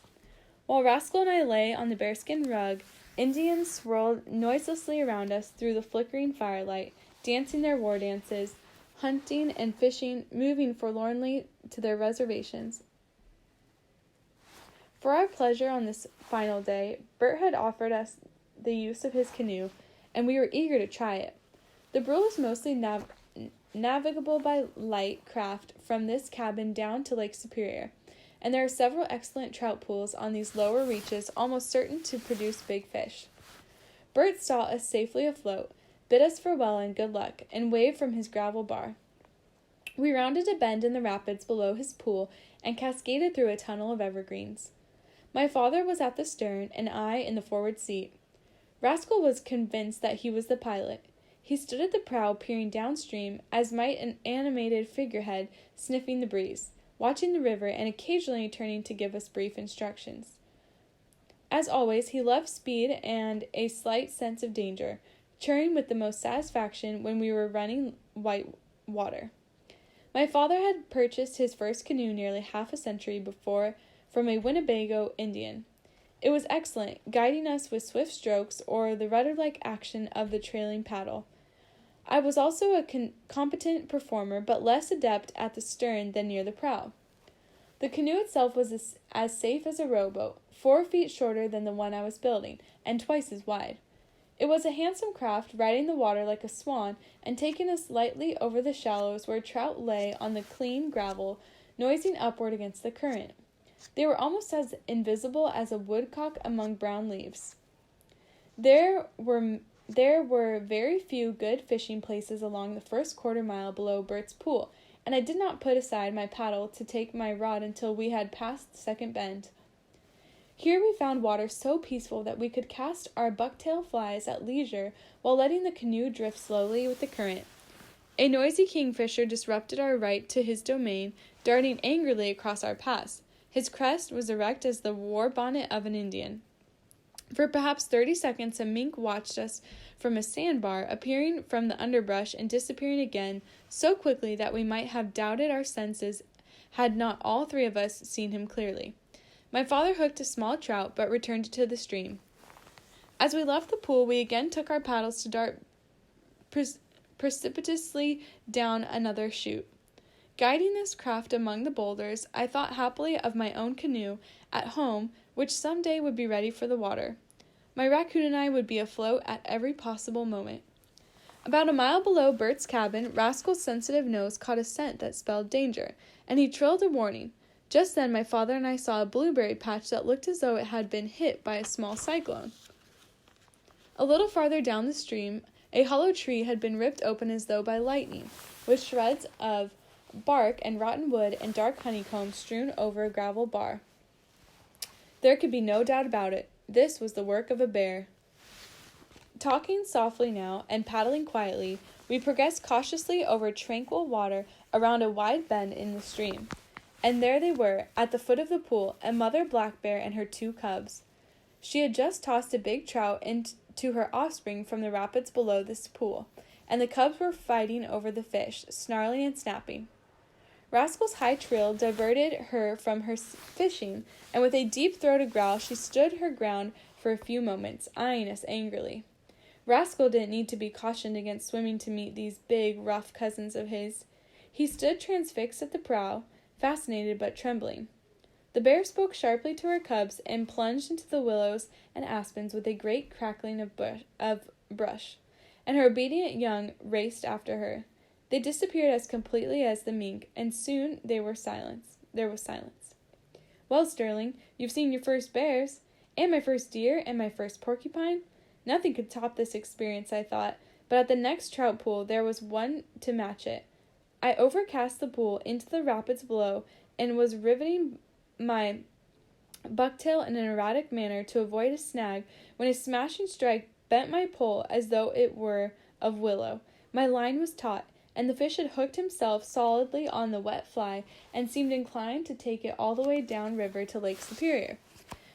While Rascal and I lay on the bearskin rug, Indians swirled noiselessly around us through the flickering firelight, dancing their war dances, hunting and fishing, moving forlornly to their reservations. For our pleasure on this final day, Bert had offered us the use of his canoe, and we were eager to try it. The Brule is mostly navigable by light craft from this cabin down to Lake Superior, and there are several excellent trout pools on these lower reaches almost certain to produce big fish. Bert saw us safely afloat, bid us farewell and good luck, and waved from his gravel bar. We rounded a bend in the rapids below his pool and cascaded through a tunnel of evergreens. My father was at the stern, and I in the forward seat. Rascal was convinced that he was the pilot. He stood at the prow peering downstream, as might an animated figurehead sniffing the breeze, watching the river and occasionally turning to give us brief instructions. As always, he loved speed and a slight sense of danger, cheering with the most satisfaction when we were running white water. My father had purchased his first canoe nearly half a century before from a Winnebago Indian. It was excellent, guiding us with swift strokes or the rudder-like action of the trailing paddle. I was also a competent performer, but less adept at the stern than near the prow. The canoe itself was as safe as a rowboat, 4 feet shorter than the one I was building, and twice as wide. It was a handsome craft, riding the water like a swan, and taking us lightly over the shallows where trout lay on the clean gravel, noising upward against the current. They were almost as invisible as a woodcock among brown leaves. There were very few good fishing places along the first quarter mile below Bert's pool, and I did not put aside my paddle to take my rod until we had passed the second bend. Here we found water so peaceful that we could cast our bucktail flies at leisure while letting the canoe drift slowly with the current. A noisy kingfisher disrupted our right to his domain, darting angrily across our path. His crest was erect as the war bonnet of an Indian. For perhaps 30 seconds a mink watched us from a sandbar, appearing from the underbrush and disappearing again so quickly that we might have doubted our senses had not all three of us seen him clearly. My father hooked a small trout, but returned it to the stream. As we left the pool, we again took our paddles to dart precipitously down another chute. Guiding this craft among the boulders, I thought happily of my own canoe at home, which some day would be ready for the water. My raccoon and I would be afloat at every possible moment. About a mile below Bert's cabin, Rascal's sensitive nose caught a scent that spelled danger, and he trilled a warning. Just then my father and I saw a blueberry patch that looked as though it had been hit by a small cyclone. A little farther down the stream, a hollow tree had been ripped open as though by lightning, with shreds of bark and rotten wood and dark honeycomb strewn over a gravel bar. There could be no doubt about it. This was the work of a bear. Talking softly now and paddling quietly, we progressed cautiously over tranquil water around a wide bend in the stream. And there they were, at the foot of the pool, a mother black bear and her 2 cubs. She had just tossed a big trout into her offspring from the rapids below this pool, and the cubs were fighting over the fish, snarling and snapping. Rascal's high trill diverted her from her fishing, and with a deep-throated growl she stood her ground for a few moments, eyeing us angrily. Rascal didn't need to be cautioned against swimming to meet these big, rough cousins of his. He stood transfixed at the prow, fascinated but trembling. The bear spoke sharply to her cubs and plunged into the willows and aspens with a great crackling of brush, and her obedient young raced after her. They disappeared as completely as the mink, and soon there was silence. Well, Sterling, you've seen your first bears, and my first deer, and my first porcupine. Nothing could top this experience, I thought, but at the next trout pool there was one to match it. I overcast the pool into the rapids below, and was riveting my bucktail in an erratic manner to avoid a snag, when a smashing strike bent my pole as though it were of willow. My line was taut, and the fish had hooked himself solidly on the wet fly, and seemed inclined to take it all the way down river to Lake Superior.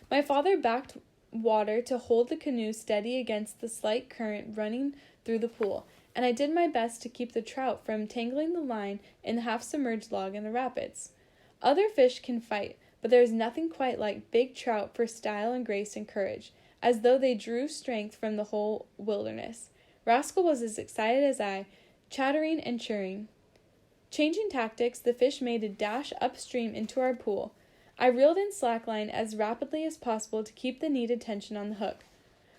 My father backed water to hold the canoe steady against the slight current running through the pool, and I did my best to keep the trout from tangling the line in the half-submerged log in the rapids. Other fish can fight, but there is nothing quite like big trout for style and grace and courage, as though they drew strength from the whole wilderness. Rascal was as excited as I, chattering and chirring. Changing tactics, the fish made a dash upstream into our pool. I reeled in slackline as rapidly as possible to keep the needed tension on the hook.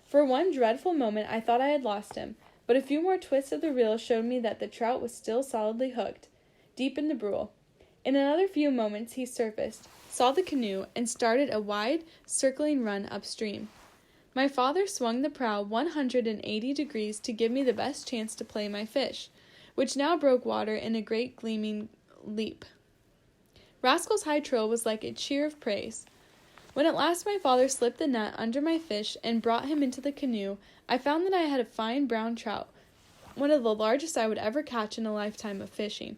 For one dreadful moment I thought I had lost him, but a few more twists of the reel showed me that the trout was still solidly hooked, deep in the brule. In another few moments he surfaced, saw the canoe, and started a wide, circling run upstream. My father swung the prow 180 degrees to give me the best chance to play my fish, which now broke water in a great gleaming leap. Rascal's high trill was like a cheer of praise. When at last my father slipped the net under my fish and brought him into the canoe, I found that I had a fine brown trout, one of the largest I would ever catch in a lifetime of fishing.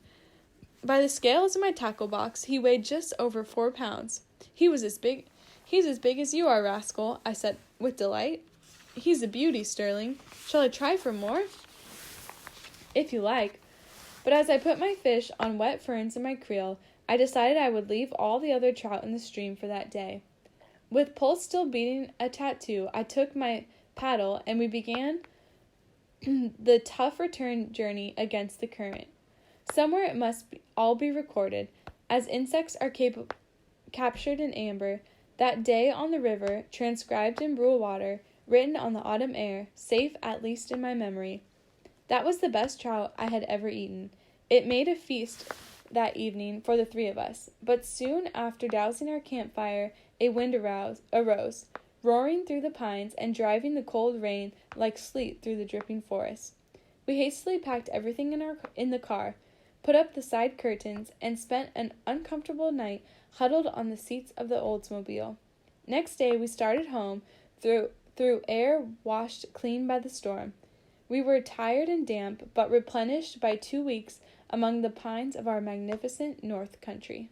By the scales in my tackle box, he weighed just over 4 pounds. He's as big as you are, Rascal, I said with delight. He's a beauty, Sterling. Shall I try for more? If you like. But as I put my fish on wet ferns in my creel, I decided I would leave all the other trout in the stream for that day. With pulse still beating a tattoo, I took my paddle, and we began the tough return journey against the current. Somewhere it must all be recorded, as insects are captured in amber, that day on the river, transcribed in brule water, written on the autumn air, safe at least in my memory. That was the best trout I had ever eaten. It made a feast that evening for the three of us, but soon after dousing our campfire, a wind arose, roaring through the pines and driving the cold rain like sleet through the dripping forest. We hastily packed everything in the car, put up the side curtains, and spent an uncomfortable night huddled on the seats of the Oldsmobile. Next day we started home through air washed clean by the storm. We were tired and damp, but replenished by 2 weeks among the pines of our magnificent North Country.